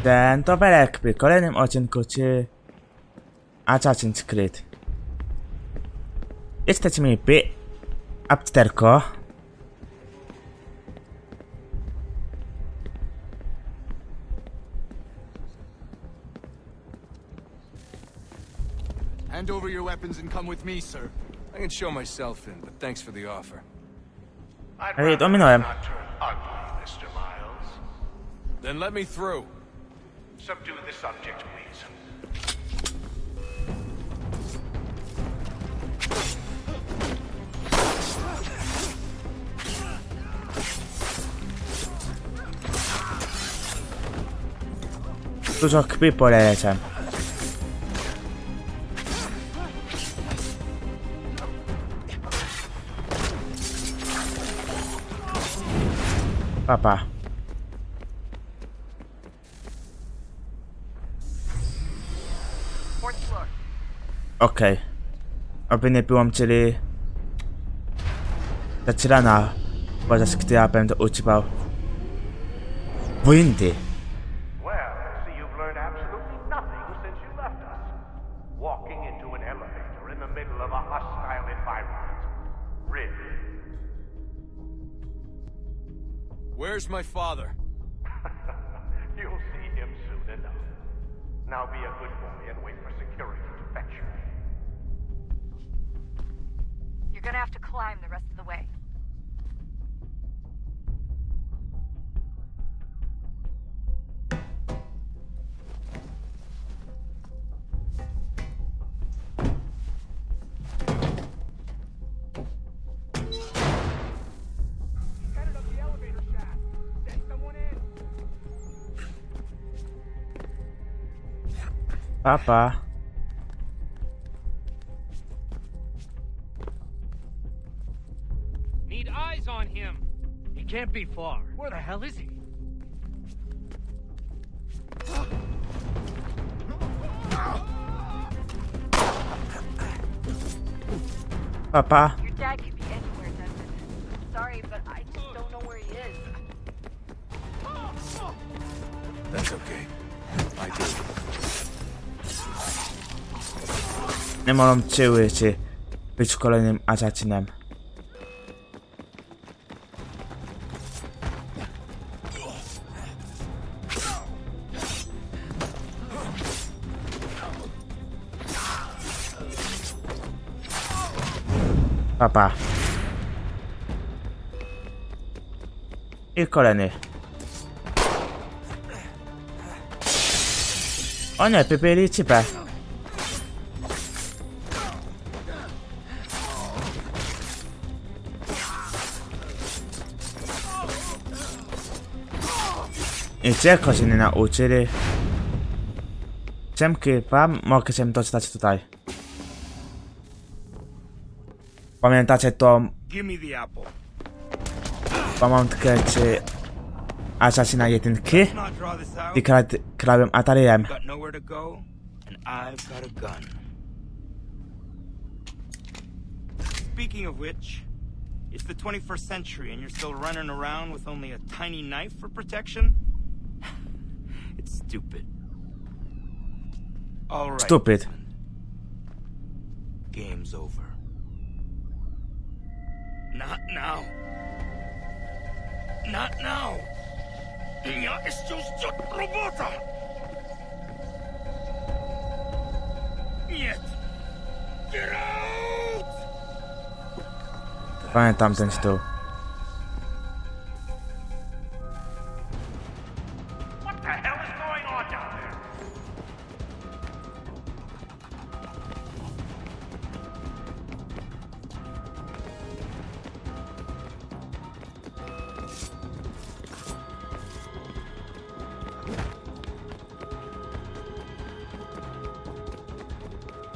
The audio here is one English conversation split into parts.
Ten towerek w kolejnym odcinku czy Assassin's Creed. Jesteśmy w Abstergo. Hand over your weapons and come with me, sir. I can show myself in, but thanks for the offer. Ej, ominąłem. Mr. Miles. Then let me through. Subdue the subject, please. Dużo krwi poleciałem. Papa. Okej. Oby nie wyłączyli zaczynana, podczas która będę używał błędy. Well, I see you've learned absolutely nothing since you left us. Walking into an elevator in the middle of a hostile environment. Really? Where's my father? You'll see him soon enough. Now be a good boy and wait for security to fetch you. You're gonna have to climb the rest of the way. Papa. Need eyes on him. He can't be far. Where the hell is he? Papa. Your dad could be anywhere, Desmond. Sorry, but I just don't know where he is. That's okay. I do. Nie mogą czuły się być kolejnym assassinem. Papa. I kolejny. O nie, pypili cipę. I czego się nie nauczyli? Czemki wam mogę się dostać tutaj. Pamiętacie tą pamiątkę czy Assassina jedynki? I krałem Atarijem. Speaking of which, it's the 21st century and you're still running around with only a tiny knife for protection? It's stupid. All right. Stupid. Game's over. Not now. Not now. Ja jeszcze robota. Nie. Get out! Pamiętam ten tytuł. What the hell is going on down there?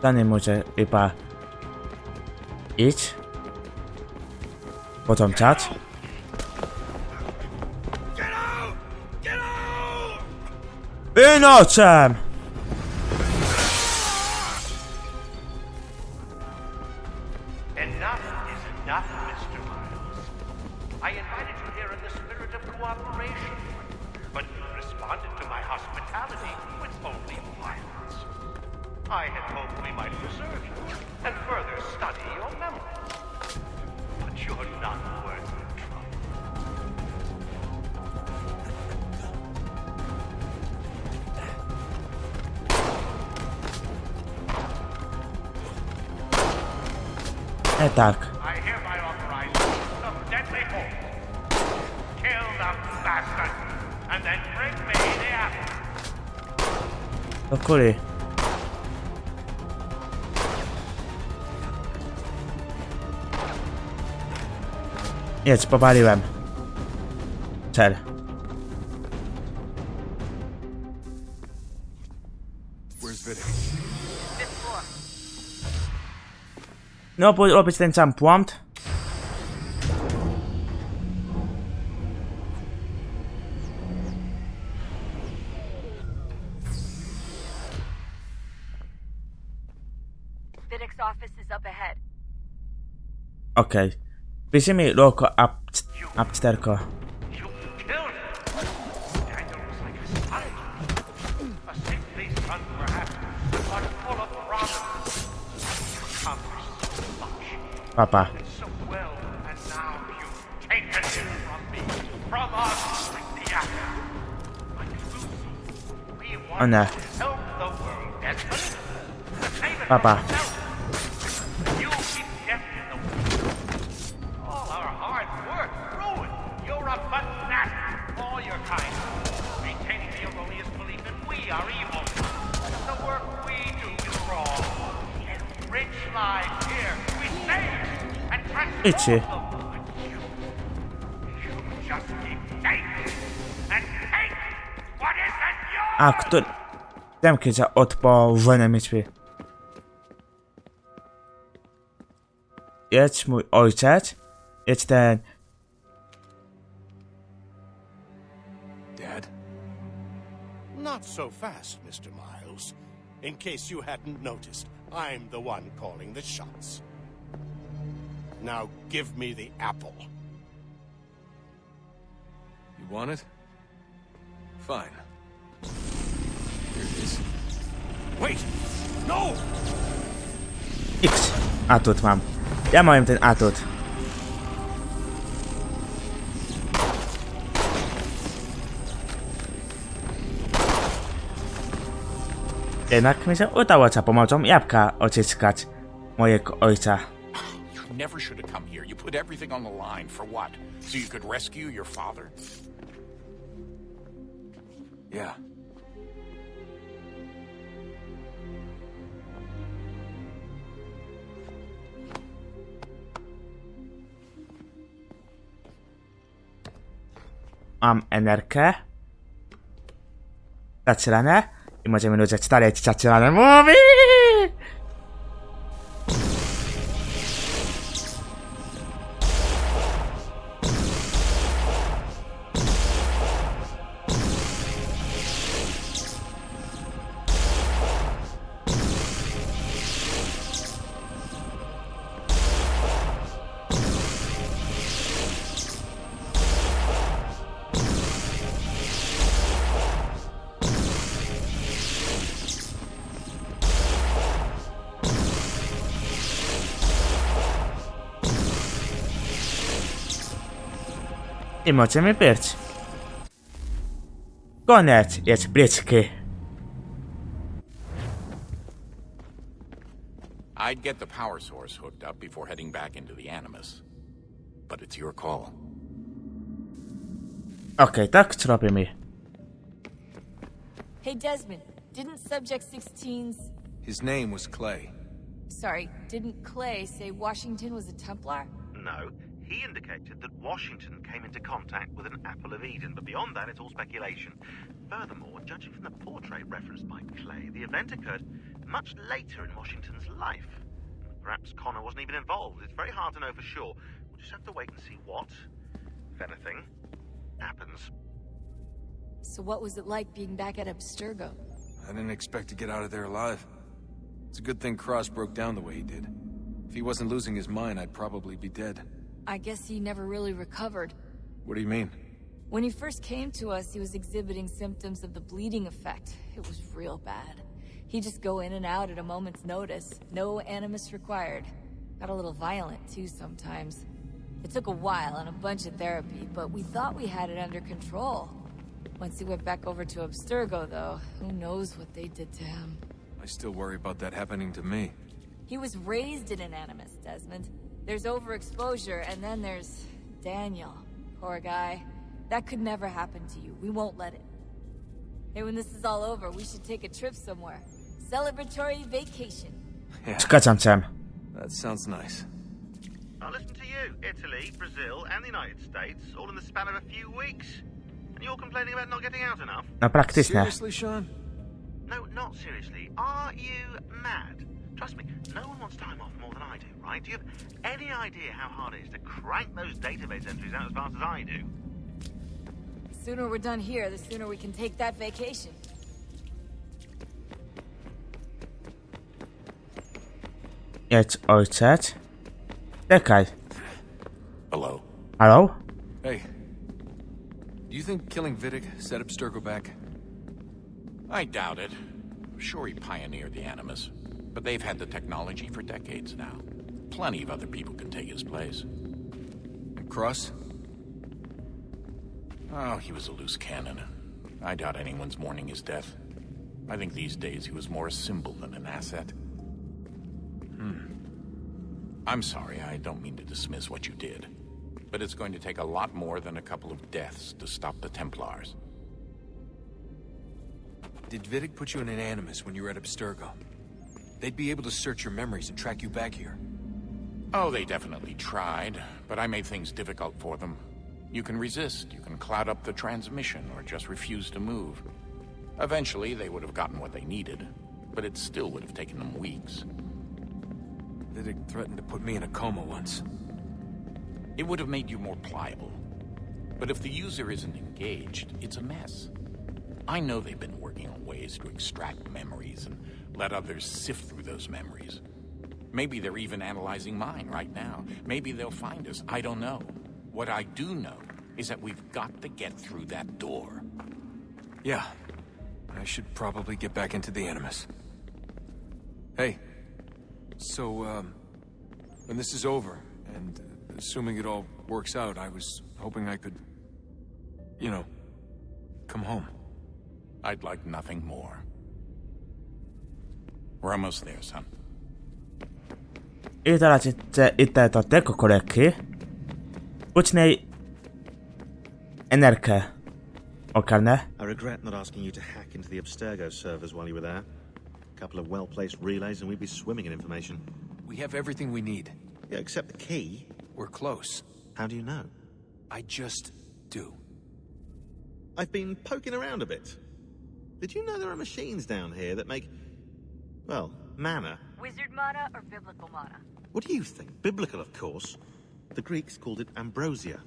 To nie może chyba iść. Potem czat. Wynoczem! Enough is enough, Mr. Miles. I invited you here in the spirit of cooperation, but you responded to my hospitality with only violence. I had hoped we might preserve you and further study your memory. But you're not worth the trouble. Tak. I hereby authorize some deadly force. Kill the bastard, and then bring me the apple. Do kuli. Jedź, powaliłem. Cel. Where's Vidic? Fifth floor. No, bo robić ten sam błąd. Vidic's office is up ahead. Okej. Bierzemy loko Abstergo. You killed him. Daniel was like a son. A sickly son, perhaps, but full of promise. You accomplished so much. Papa. And so well, and now you've taken him from me, from us, like the apple. Like Lucy, we want Ona. to help the world, Desmond. Save it Papa. for yourself. You keep death in the way. All our hard work ruined. You're a fanatic, all your kind. Maintaining the erroneous belief that we are evil. The work we do is wrong. Enrich lives here. We save and Ichi. transform them. But you just keep taking and take what isn't yours. A, który... Demki za odpowiedzialne mieć. Jedź mój ojciec. Jedź ten... Dad? Not so fast, Mr. Miles. In case you hadn't noticed, I'm the one calling the shots. Now give me the apple. You want it? Fine. Here it is. Wait! No! X. Atut mam. Ja mam ten atut. Jednak mi się udało za pomocą jabłka odzyskać mojego ojca. You never should have come here. You put everything on the line. For what? So you could rescue your father? Yeah. Mam energię. Zaczynane. I możemy ludzić dalej zaczynane mówi. I możemy być. Koniec jest bliski. I'd get the power source hooked up before heading back into the Animus. But it's your call. Okej, tak zrobimy. Hey, Desmond, didn't Subject 16's... His name was Clay. Sorry, didn't Clay say Washington was a Templar? No, he indicated that Washington came into contact with an Apple of Eden, but beyond that, it's all speculation. Furthermore, judging from the portrait referenced by Clay, the event occurred much later in Washington's life. Perhaps Connor wasn't even involved. It's very hard to know for sure. We'll just have to wait and see what, if anything, happens. So what was it like being back at Abstergo? I didn't expect to get out of there alive. It's a good thing Cross broke down the way he did. If he wasn't losing his mind, I'd probably be dead. I guess he never really recovered. What do you mean? When he first came to us, he was exhibiting symptoms of the bleeding effect. It was real bad. He'd just go in and out at a moment's notice. No animus required. Got a little violent, too, sometimes. It took a while and a bunch of therapy, but we thought we had it under control. Once he went back over to Abstergo, though, who knows what they did to him. I still worry about that happening to me. He was raised in an animus, Desmond. There's overexposure, and then there's Daniel. Poor guy. That could never happen to you. We won't let it. Hey, when this is all over, we should take a trip somewhere. Celebratory vacation. Yeah, Zgadzam się. that sounds nice. Now listen to you. Italy, Brazil, and the United States, all in the span of a few weeks. And you're complaining about not getting out enough? No praktyczne. Seriously, Sean? No, not seriously. Are you mad? Trust me, no one wants time off more than I do, right? Do you have any idea how hard it is to crank those database entries out as fast as I do? The sooner we're done here, the sooner we can take that vacation. Jedź, ojciec. Czekaj. Hello. Halo? Hey. Do you think killing Vidic set Abstergo back? I doubt it. Sure, he pioneered the Animus, but they've had the technology for decades now. Plenty of other people can take his place. And Cross? Oh, he was a loose cannon. I doubt anyone's mourning his death. I think these days he was more a symbol than an asset. I'm sorry, I don't mean to dismiss what you did. But it's going to take a lot more than a couple of deaths to stop the Templars. Did Vidic put you in an animus when you were at Abstergo? They'd be able to search your memories and track you back here. Oh, they definitely tried, but I made things difficult for them. You can resist, you can cloud up the transmission, or just refuse to move. Eventually, they would have gotten what they needed, but it still would have taken them weeks. Vidic threatened to put me in a coma once. It would have made you more pliable. But if the user isn't engaged, it's a mess. I know they've been working on ways to extract memories and let others sift through those memories. Maybe they're even analyzing mine right now. Maybe they'll find us. I don't know. What I do know is that we've got to get through that door. Yeah. I should probably get back into the animus. Hey. So, when this is over, and assuming it all works out, I was hoping I could, you know, come home. I'd like nothing more. We're almost there, son. Itt itt a tekokoleki. Ucznej energię okarne. I regret not asking you to hack into the Abstergo servers while you were there. A couple of well-placed relays and we'd be swimming in information. We have everything we need. Yeah, except the key. We're close. How do you know? I just do. I've been poking around a bit. Did you know there are machines down here that make, well, mana? Wizard mana or biblical mana? What do you think? Biblical, of course. The Greeks called it ambrosia.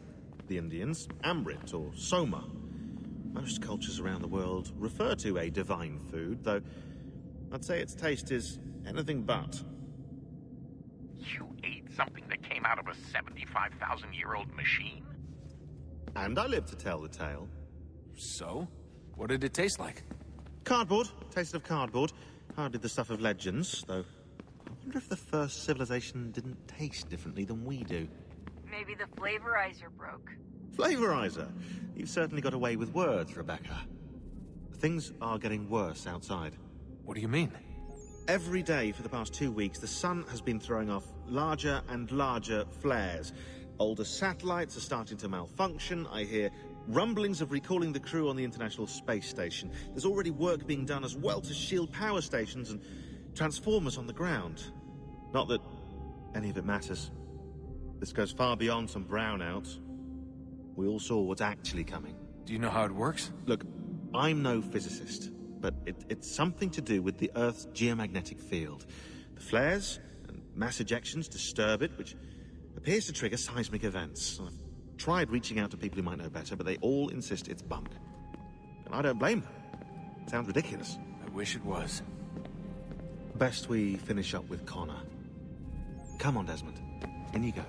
The Indians, amrit or soma. Most cultures around the world refer to a divine food, though I'd say its taste is anything but. You ate something that came out of a 75,000-year-old machine? And I live to tell the tale. So? What did it taste like? Cardboard. Tasted of cardboard. Hardly the stuff of legends, though. I wonder if the first civilization didn't taste differently than we do. Maybe the flavorizer broke. Flavorizer? You've certainly got away with words, Rebecca. Things are getting worse outside. What do you mean? Every day for the past 2 weeks, the sun has been throwing off larger and larger flares. Older satellites are starting to malfunction. I hear rumblings of recalling the crew on the International Space Station. There's already work being done as well to shield power stations and transformers on the ground. Not that any of it matters. This goes far beyond some brownouts. We all saw what's actually coming. Do you know how it works? Look, I'm no physicist, but it's something to do with the Earth's geomagnetic field. The flares and mass ejections disturb it, which appears to trigger seismic events. I've tried reaching out to people who might know better, but they all insist it's bunk. And I don't blame them. It sounds ridiculous. I wish it was. Best we finish up with Connor. Come on, Desmond. In you go.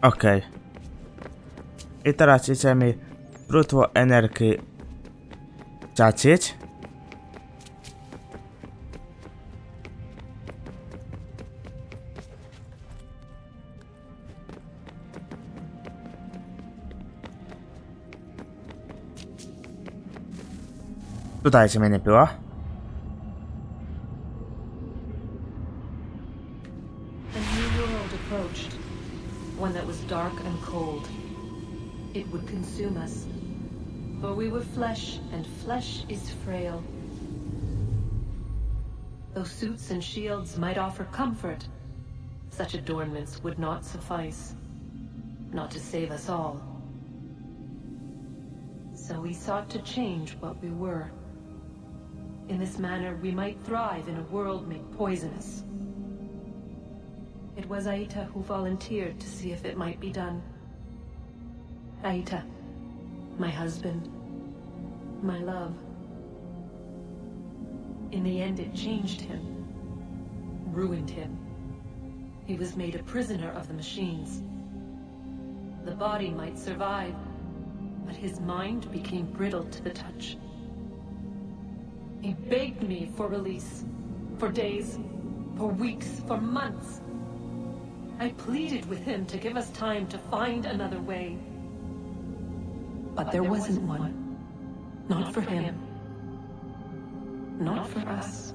Okej. I teraz idziemy źródło energii zacząć. Tutaj się mnie nie było. A new world approached, one that was dark and cold. It would consume us, for we were flesh, and flesh is frail. Though suits and shields might offer comfort, such adornments would not suffice, not to save us all. So we sought to change what we were. In this manner, we might thrive in a world made poisonous. It was Aita who volunteered to see if it might be done. Aita, my husband, my love. In the end, it changed him, ruined him. He was made a prisoner of the machines. The body might survive, but his mind became brittle to the touch. He begged me for release, for days, for weeks, for months. I pleaded with him to give us time to find another way. But there wasn't one. Not for him. Not for us.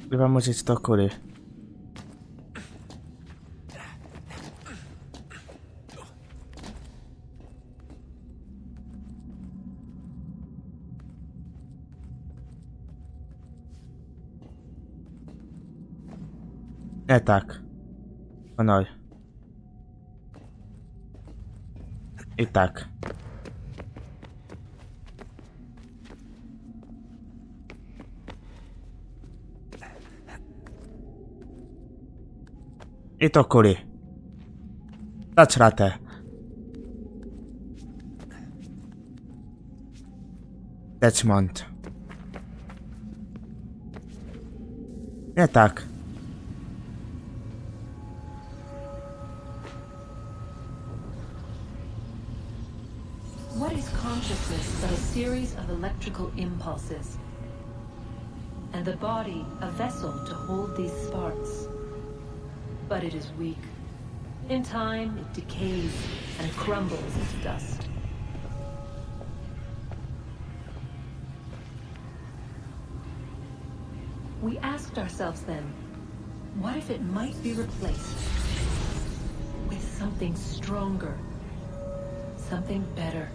Chyba musieć do kury. Nie tak. Honor. I tak. I to kury. Dać ratę. Desmond. Nie tak. What is consciousness but a series of electrical impulses? And the body a vessel to hold these sparks. But it is weak. In time, it decays and crumbles into dust. We asked ourselves then, what if it might be replaced with something stronger, something better?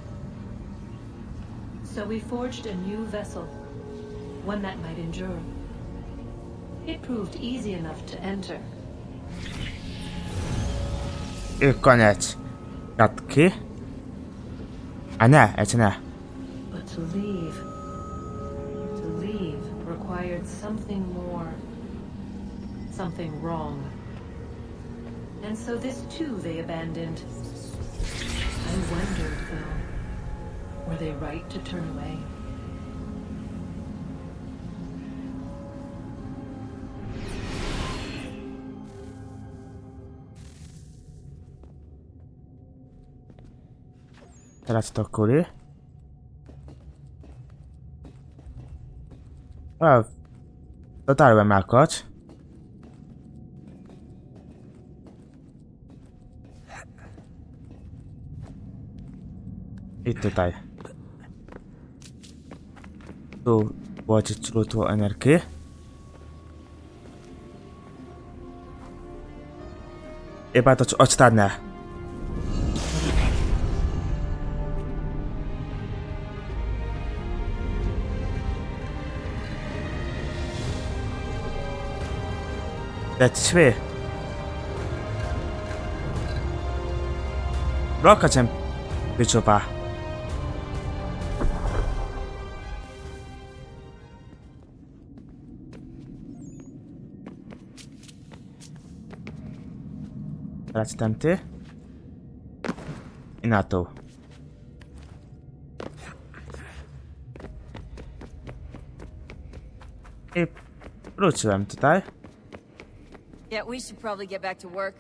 So we forged a new vessel, one that might endure. It proved easy enough to enter. I koniec. Gadki. A nie, jeszcze nie. But to leave required something more, something wrong. And so this too they abandoned. I wondered, though, were they right to turn away? Teraz to kury. O, dotarłem jakoś. I tutaj. Tu włożyć źródło energii. I bardzo ostatnie. Te drzwi. Bloka cię wyczupa. Teraz tamty. I na to. I wróciłem tutaj. Yeah, we should probably get back to work.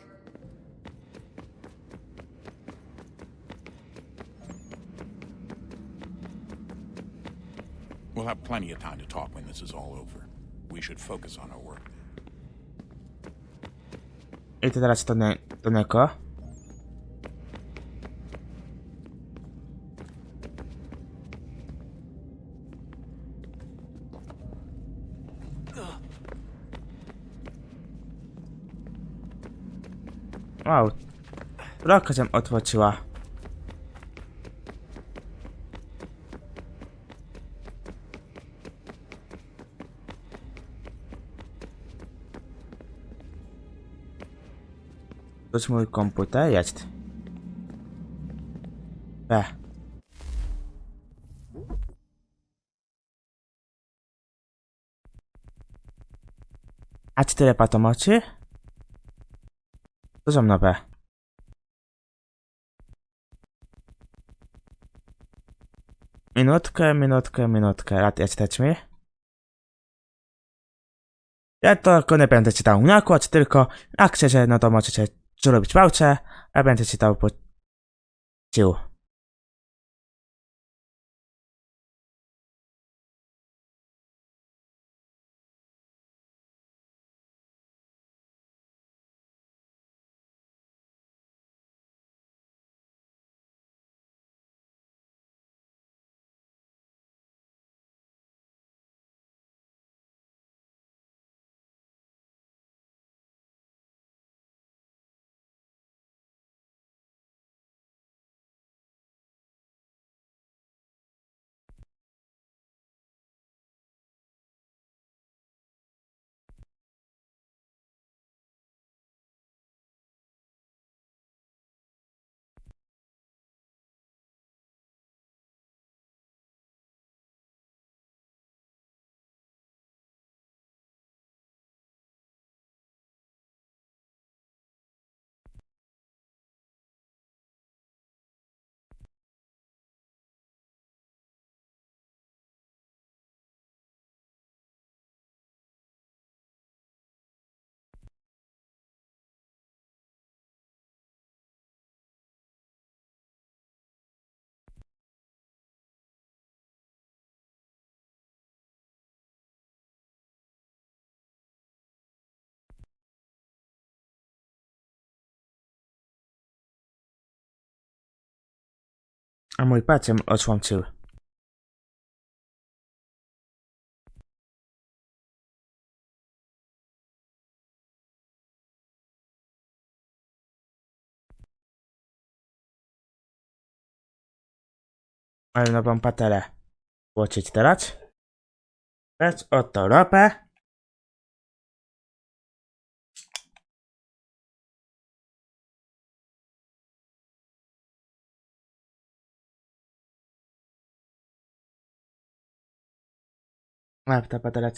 We'll have plenty of time to talk when this is all over. We should focus on our work. I to teraz do Neko. Wow. Trochę się otworzyła. To mój komputer jest. A 4 patomoci? To są nowe. Minutkę, lat jesteśmy. Ja to nie będę czytał nakład, tylko jak chcecie, no to możecie zrobić pałce, a będę czytał po ciu. A mój pacjent odsłączył. Ale nową patelę włączyć teraz. Teraz oto ropę. A ta patelea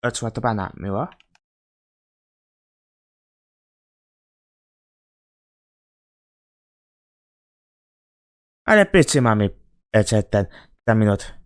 odszładowana, miło. Ale pyczy mamy jeszcze ten minut.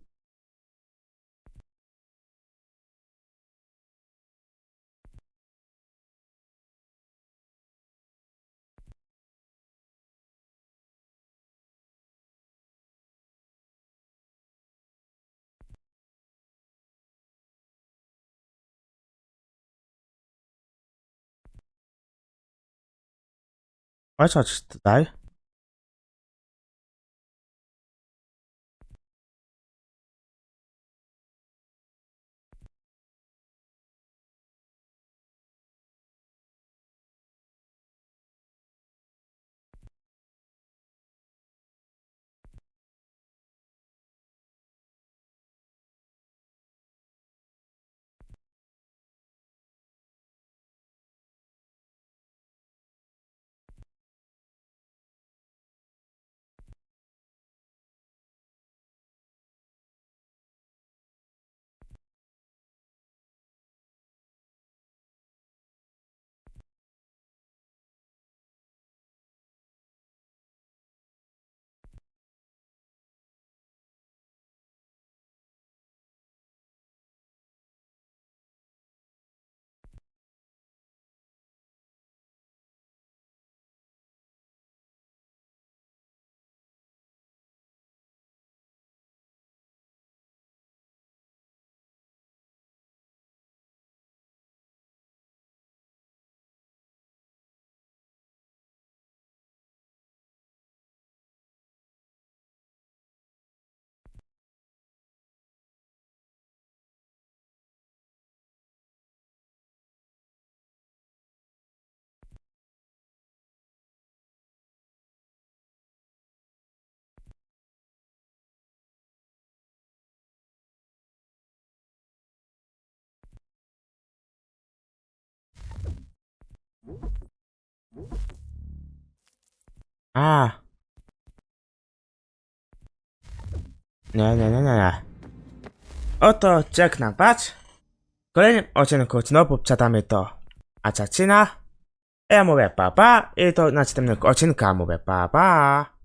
Chodź tutaj. A. Nie. Oto czek na patrz. W kolejnym odcinku znowu czytamy to Aczacina. Ja mówię pa i to następnego odcinka mówię pa.